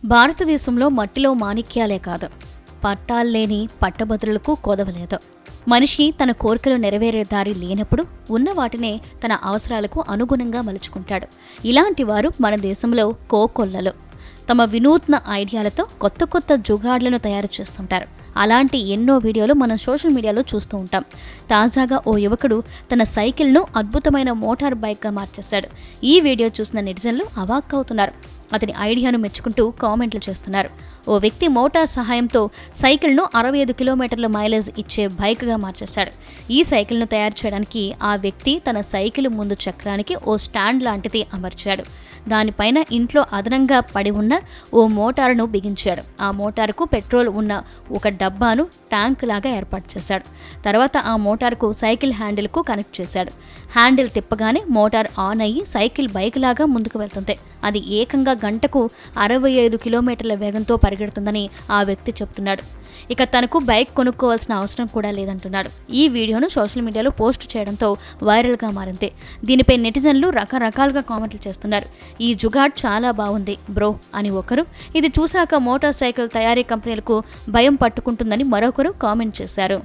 భారతదేశంలో మట్టిలో మాణిక్యాలే కాదు, పట్టాల్లేని పట్టభద్రులకు కొదవలేదు. మనిషి తన కోరికలు నెరవేరే దారి లేనప్పుడు ఉన్న వాటినే తన అవసరాలకు అనుగుణంగా మలుచుకుంటాడు. ఇలాంటి వారు మన దేశంలో కోకొల్లలు. తమ వినూత్న ఐడియాలతో కొత్త కొత్త జుగాడ్లను తయారు చేస్తుంటారు. అలాంటి ఎన్నో వీడియోలు మనం సోషల్ మీడియాలో చూస్తూ ఉంటాం. తాజాగా ఓ యువకుడు తన సైకిల్ను అద్భుతమైన మోటార్ బైక్గా మార్చేశాడు. ఈ వీడియో చూసిన నెటిజన్లు అవాక్కవుతున్నారు. అతని ఐడియాను మెచ్చుకుంటూ కామెంట్లు చేస్తున్నారు. ఓ వ్యక్తి మోటార్ సహాయంతో సైకిల్ను 65 కిలోమీటర్ల మైలేజ్ ఇచ్చే బైక్గా మార్చేశాడు. ఈ సైకిల్ను తయారు చేయడానికి ఆ వ్యక్తి తన సైకిల్ ముందు చక్రానికి ఓ స్టాండ్ లాంటిది అమర్చాడు. దానిపైన ఇంట్లో అదనంగా పడి ఉన్న ఓ మోటారును బిగించాడు. ఆ మోటారుకు పెట్రోల్ ఉన్న ఒక డబ్బాను ట్యాంక్ లాగా ఏర్పాటు చేశాడు. తర్వాత ఆ మోటారుకు సైకిల్ హ్యాండిల్కు కనెక్ట్ చేశాడు. హ్యాండిల్ తిప్పగానే మోటార్ ఆన్ అయ్యి సైకిల్ బైక్ లాగా ముందుకు వెళ్తుంది. అది ఏకంగా గంటకు 65 కిలోమీటర్ల వేగంతో పరిగెడుతుందని ఆ వ్యక్తి చెప్తున్నాడు. ఇక తనకు బైక్ కొనుక్కోవాల్సిన అవసరం కూడా లేదంటున్నాడు. ఈ వీడియోను సోషల్ మీడియాలో పోస్ట్ చేయడంతో వైరల్గా మారింది. దీనిపై నెటిజన్లు రకరకాలుగా కామెంట్లు చేస్తున్నారు. ఈ జుగాడ్ చాలా బాగుంది బ్రో అని ఒకరు, ఇది చూశాక మోటార్ సైకిల్ తయారీ కంపెనీలకు భయం పట్టుకుంటుందని మరొకరు కామెంట్ చేశారు.